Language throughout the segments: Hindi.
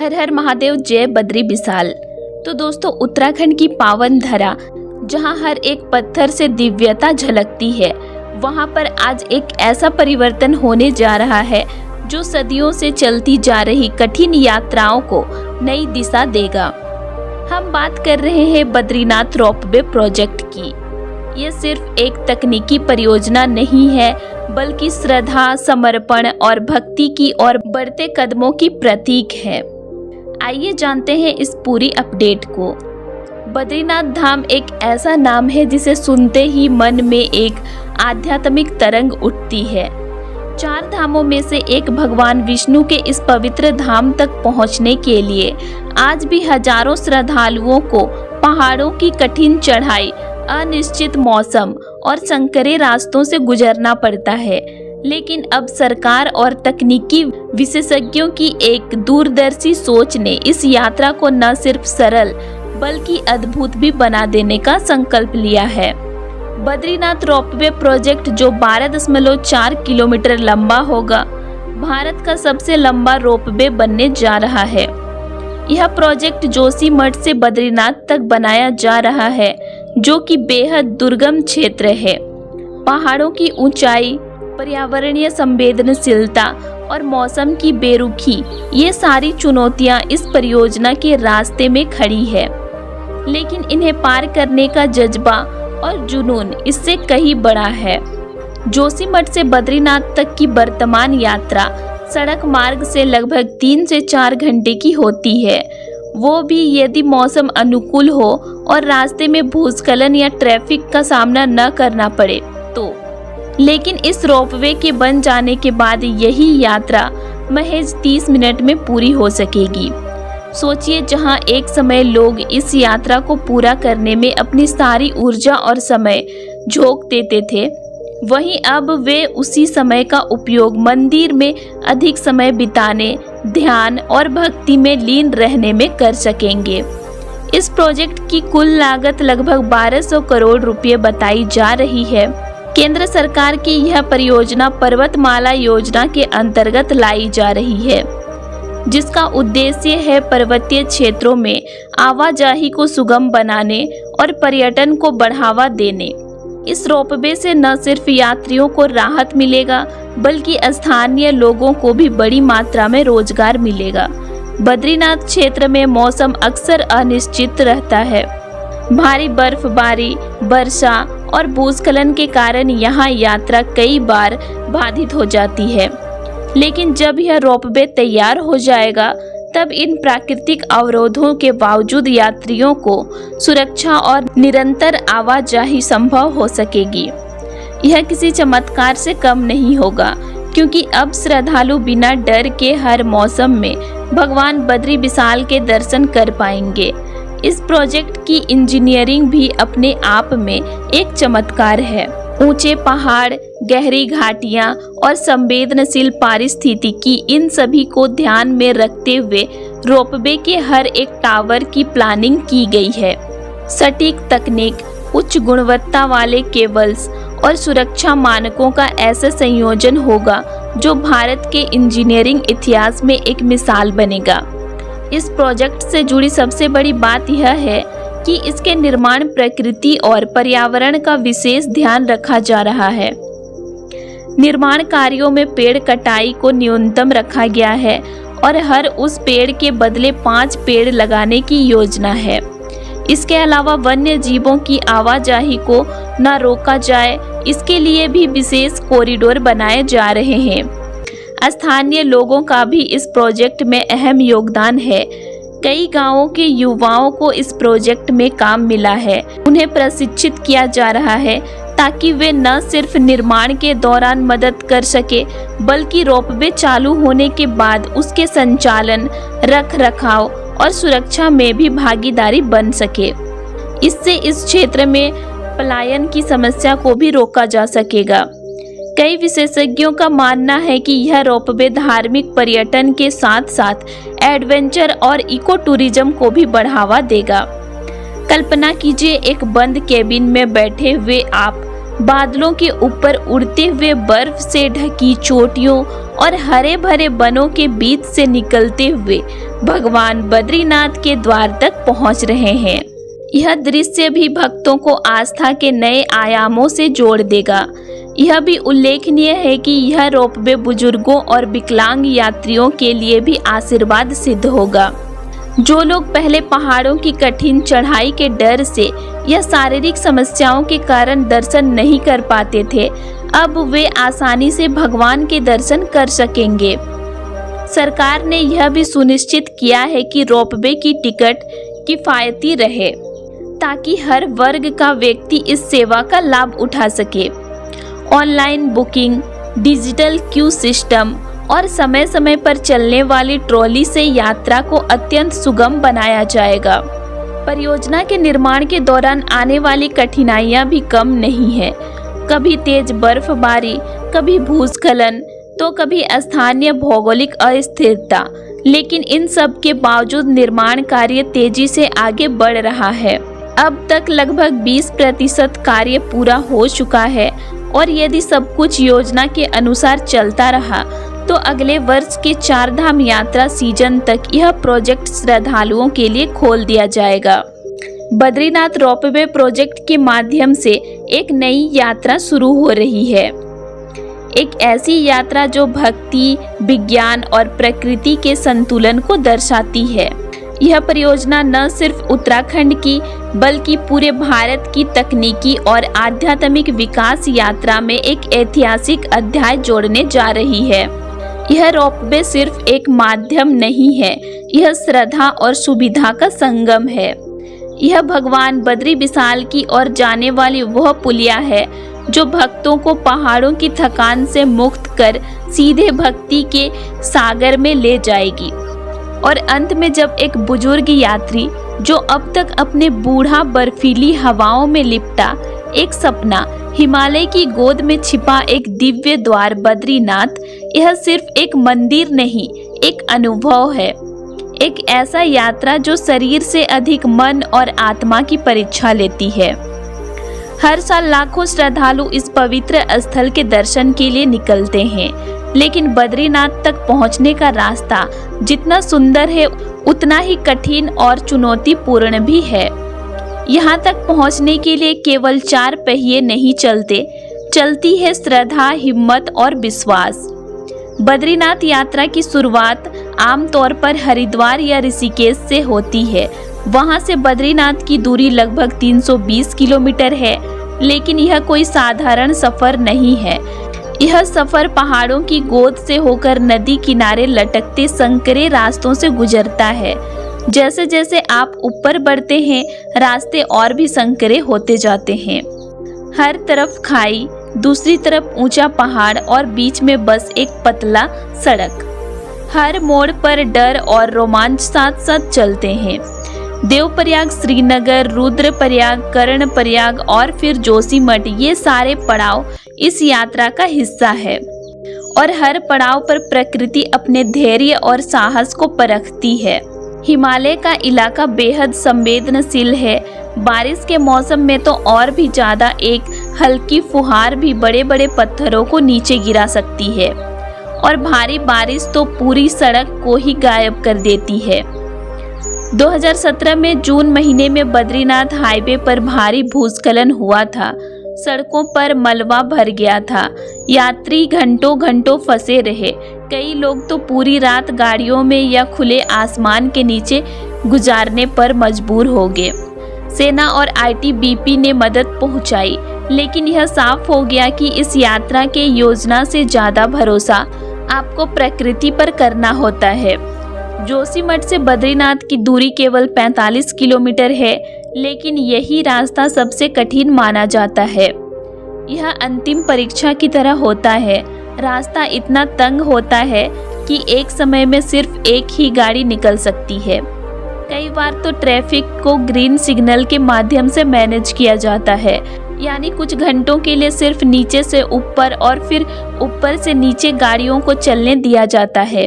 हर हर महादेव, जय बद्री विशाल। तो दोस्तों, उत्तराखंड की पावन धरा जहां हर एक पत्थर से दिव्यता झलकती है, वहां पर आज एक ऐसा परिवर्तन होने जा रहा है जो सदियों से चलती जा रही कठिन यात्राओं को नई दिशा देगा। हम बात कर रहे हैं बद्रीनाथ रोपवे प्रोजेक्ट की। ये सिर्फ एक तकनीकी परियोजना नहीं है, बल्कि श्रद्धा, समर्पण और भक्ति की ओर बढ़ते कदमों की प्रतीक है। आइए जानते हैं इस पूरी अपडेट को। बद्रीनाथ धाम एक ऐसा नाम है जिसे सुनते ही मन में एक आध्यात्मिक तरंग उठती है। 4 धामों में से एक भगवान विष्णु के इस पवित्र धाम तक पहुंचने के लिए आज भी हजारों श्रद्धालुओं को पहाड़ों की कठिन चढ़ाई, अनिश्चित मौसम और संकरे रास्तों से गुजरना पड़ता है। लेकिन अब सरकार और तकनीकी विशेषज्ञों की एक दूरदर्शी सोच ने इस यात्रा को न सिर्फ सरल बल्कि अद्भुत भी बना देने का संकल्प लिया है। बद्रीनाथ रोपवे प्रोजेक्ट, जो 12.4 किलोमीटर लंबा होगा, भारत का सबसे लंबा रोपवे बनने जा रहा है। यह प्रोजेक्ट जोशीमठ से बद्रीनाथ तक बनाया जा रहा है, जो कि बेहद दुर्गम क्षेत्र है। पहाड़ों की ऊंचाई, पर्यावरणीय संवेदनशीलता और मौसम की बेरुखी, ये सारी चुनौतियां इस परियोजना के रास्ते में खड़ी है। लेकिन इन्हें पार करने का जज्बा और जुनून इससे कहीं बड़ा है। जोशीमठ से बद्रीनाथ तक की वर्तमान यात्रा सड़क मार्ग से लगभग 3 से 4 घंटे की होती है, वो भी यदि मौसम अनुकूल हो और रास्ते में भूस्खलन या ट्रैफिक का सामना न करना पड़े तो। लेकिन इस रोपवे के बन जाने के बाद यही यात्रा महज 30 मिनट में पूरी हो सकेगी। सोचिए, जहां एक समय लोग इस यात्रा को पूरा करने में अपनी सारी ऊर्जा और समय झोंक देते थे, वहीं अब वे उसी समय का उपयोग मंदिर में अधिक समय बिताने, ध्यान और भक्ति में लीन रहने में कर सकेंगे। इस प्रोजेक्ट की कुल लागत लगभग 1200 करोड़ रुपए बताई जा रही है। केंद्र सरकार की यह परियोजना पर्वतमाला योजना के अंतर्गत लाई जा रही है, जिसका उद्देश्य है पर्वतीय क्षेत्रों में आवाजाही को सुगम बनाने और पर्यटन को बढ़ावा देने। इस रोपवे से न सिर्फ यात्रियों को राहत मिलेगा, बल्कि स्थानीय लोगों को भी बड़ी मात्रा में रोजगार मिलेगा। बद्रीनाथ क्षेत्र में मौसम अक्सर अनिश्चित रहता है। भारी बर्फबारी, वर्षा और भूस्खलन के कारण यहाँ यात्रा कई बार बाधित हो जाती है। लेकिन जब यह रोपवे तैयार हो जाएगा, तब इन प्राकृतिक अवरोधों के बावजूद यात्रियों को सुरक्षा और निरंतर आवाजाही संभव हो सकेगी। यह किसी चमत्कार से कम नहीं होगा, क्योंकि अब श्रद्धालु बिना डर के हर मौसम में भगवान बद्री विशाल के दर्शन कर पाएंगे। इस प्रोजेक्ट की इंजीनियरिंग भी अपने आप में एक चमत्कार है। ऊंचे पहाड़, गहरी घाटियां और संवेदनशील पारिस्थितिकी, इन सभी को ध्यान में रखते हुए रोपवे के हर एक टावर की प्लानिंग की गई है। सटीक तकनीक, उच्च गुणवत्ता वाले केबल्स और सुरक्षा मानकों का ऐसा संयोजन होगा जो भारत के इंजीनियरिंग इतिहास में एक मिसाल बनेगा। इस प्रोजेक्ट से जुड़ी सबसे बड़ी बात यह है कि इसके निर्माण प्रकृति और पर्यावरण का विशेष ध्यान रखा जा रहा है। निर्माण कार्यों में पेड़ कटाई को न्यूनतम रखा गया है और हर उस पेड़ के बदले 5 पेड़ लगाने की योजना है। इसके अलावा वन्य जीवों की आवाजाही को न रोका जाए, इसके लिए भी विशेष कॉरिडोर बनाए जा रहे हैं। स्थानीय लोगों का भी इस प्रोजेक्ट में अहम योगदान है। कई गांवों के युवाओं को इस प्रोजेक्ट में काम मिला है। उन्हें प्रशिक्षित किया जा रहा है ताकि वे न सिर्फ निर्माण के दौरान मदद कर सके, बल्कि रोपवे चालू होने के बाद उसके संचालन, रखरखाव और सुरक्षा में भी भागीदारी बन सके। इससे इस क्षेत्र में पलायन की समस्या को भी रोका जा सकेगा। कई विशेषज्ञों का मानना है कि यह रोपवे धार्मिक पर्यटन के साथ साथ एडवेंचर और इको टूरिज्म को भी बढ़ावा देगा। कल्पना कीजिए, एक बंद केबिन में बैठे हुए आप बादलों के ऊपर उड़ते हुए बर्फ से ढकी चोटियों और हरे भरे वनों के बीच से निकलते हुए भगवान बद्रीनाथ के द्वार तक पहुंच रहे हैं। यह दृश्य भी भक्तों को आस्था के नए आयामों से जोड़ देगा। यह भी उल्लेखनीय है कि यह रोपवे बुजुर्गों और विकलांग यात्रियों के लिए भी आशीर्वाद सिद्ध होगा। जो लोग पहले पहाड़ों की कठिन चढ़ाई के डर से या शारीरिक समस्याओं के कारण दर्शन नहीं कर पाते थे, अब वे आसानी से भगवान के दर्शन कर सकेंगे। सरकार ने यह भी सुनिश्चित किया है कि रोपवे की टिकट किफायती रहे ताकि हर वर्ग का व्यक्ति इस सेवा का लाभ उठा सके। Online booking, digital Q system और समय समय पर चलने वाली ट्रॉली से यात्रा को अत्यंत सुगम बनाया जाएगा। परियोजना के निर्माण के दौरान आने वाली कठिनाइयां भी कम नहीं है। कभी तेज बर्फबारी, कभी भूस्खलन, तो कभी स्थानीय भौगोलिक अस्थिरता, लेकिन इन सब के बावजूद निर्माण कार्य तेजी से आगे बढ़ रहा है। अब तक लगभग 20% कार्य पूरा हो चुका है और यदि सब कुछ योजना के अनुसार चलता रहा तो अगले वर्ष के 4 धाम यात्रा सीजन तक यह प्रोजेक्ट श्रद्धालुओं के लिए खोल दिया जाएगा। बद्रीनाथ रोपवे प्रोजेक्ट के माध्यम से एक नई यात्रा शुरू हो रही है। एक ऐसी यात्रा जो भक्ति, विज्ञान और प्रकृति के संतुलन को दर्शाती है। यह परियोजना न सिर्फ उत्तराखंड की बल्कि पूरे भारत की तकनीकी और आध्यात्मिक विकास यात्रा में एक ऐतिहासिक अध्याय जोड़ने जा रही है। यह रोपवे सिर्फ एक माध्यम नहीं है, यह श्रद्धा और सुविधा का संगम है। यह भगवान बद्री विशाल की ओर जाने वाली वह पुलिया है जो भक्तों को पहाड़ों की थकान से मुक्त कर सीधे भक्ति के सागर में ले जाएगी। और अंत में जब एक बुजुर्ग यात्री जो अब तक अपने बूढ़ा बर्फीली हवाओं में लिपटा एक सपना, हिमालय की गोद में छिपा एक दिव्य द्वार बद्रीनाथ, यह सिर्फ एक मंदिर नहीं, एक अनुभव है। एक ऐसा यात्रा जो शरीर से अधिक मन और आत्मा की परीक्षा लेती है। हर साल लाखों श्रद्धालु इस पवित्र स्थल के दर्शन के लिए निकलते हैं, लेकिन बद्रीनाथ तक पहुंचने का रास्ता जितना सुंदर है उतना ही कठिन और चुनौतीपूर्ण भी है। यहाँ तक पहुँचने के लिए केवल 4 पहिए नहीं चलते, चलती है श्रद्धा, हिम्मत और विश्वास। बद्रीनाथ यात्रा की शुरुआत आमतौर पर हरिद्वार या ऋषिकेश से होती है। वहाँ से बद्रीनाथ की दूरी लगभग 320 किलोमीटर है, लेकिन यह कोई साधारण सफर नहीं है। यह सफर पहाड़ों की गोद से होकर नदी किनारे लटकते संकरे रास्तों से गुजरता है। जैसे जैसे आप ऊपर बढ़ते हैं, रास्ते और भी संकरे होते जाते हैं। हर तरफ खाई, दूसरी तरफ ऊंचा पहाड़ और बीच में बस एक पतला सड़क। हर मोड़ पर डर और रोमांच साथ साथ चलते हैं। देवप्रयाग, श्रीनगर, रुद्रप्रयाग, कर्णप्रयाग और फिर जोशीमठ, ये सारे पड़ाव इस यात्रा का हिस्सा है। और हर पड़ाव पर प्रकृति अपने धैर्य और साहस को परखती है। हिमालय का इलाका बेहद संवेदनशील है। बारिश के मौसम में तो और भी ज्यादा, एक हल्की फुहार भी बड़े बड़े पत्थरों को नीचे गिरा सकती है और भारी बारिश तो पूरी सड़क को ही गायब कर देती है। 2017 में जून महीने में बद्रीनाथ हाईवे पर भारी भूस्खलन हुआ था। सड़कों पर मलबा भर गया था। यात्री घंटों घंटों फंसे रहे। कई लोग तो पूरी रात गाड़ियों में या खुले आसमान के नीचे गुजारने पर मजबूर हो गए। सेना और आईटीबीपी ने मदद पहुंचाई, लेकिन यह साफ हो गया कि इस यात्रा के योजना से ज्यादा भरोसा आपको प्रकृति पर करना होता है। जोशीमठ से बद्रीनाथ की दूरी केवल 45 किलोमीटर है, लेकिन यही रास्ता सबसे कठिन माना जाता है। यह अंतिम परीक्षा की तरह होता है। रास्ता इतना तंग होता है कि एक समय में सिर्फ एक ही गाड़ी निकल सकती है। कई बार तो ट्रैफिक को ग्रीन सिग्नल के माध्यम से मैनेज किया जाता है, यानी कुछ घंटों के लिए सिर्फ नीचे से ऊपर और फिर ऊपर से नीचे गाड़ियों को चलने दिया जाता है।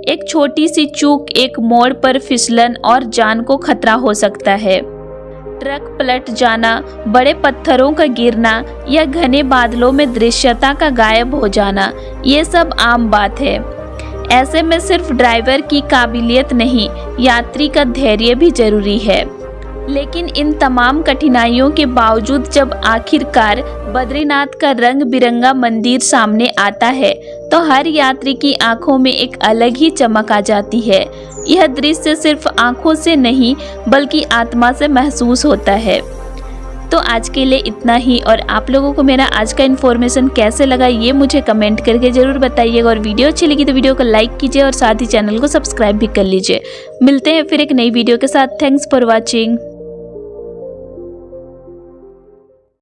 एक छोटी सी चूक, एक मोड़ पर फिसलन और जान को खतरा हो सकता है। ट्रक पलट जाना, बड़े पत्थरों का गिरना या घने बादलों में दृश्यता का गायब हो जाना, ये सब आम बात है। ऐसे में सिर्फ ड्राइवर की काबिलियत नहीं, यात्री का धैर्य भी जरूरी है। लेकिन इन तमाम कठिनाइयों के बावजूद जब आखिरकार बद्रीनाथ का रंग बिरंगा मंदिर सामने आता है तो हर यात्री की आंखों में एक अलग ही चमक आ जाती है। यह दृश्य सिर्फ आंखों से नहीं बल्कि आत्मा से महसूस होता है। तो आज के लिए इतना ही, और आप लोगों को मेरा आज का इन्फॉर्मेशन कैसे लगा ये मुझे कमेंट करके ज़रूर बताइएगा। और वीडियो अच्छी लगी तो वीडियो को लाइक कीजिए और साथ ही चैनल को सब्सक्राइब भी कर लीजिए। मिलते हैं फिर एक नई वीडियो के साथ। Thanks for watching.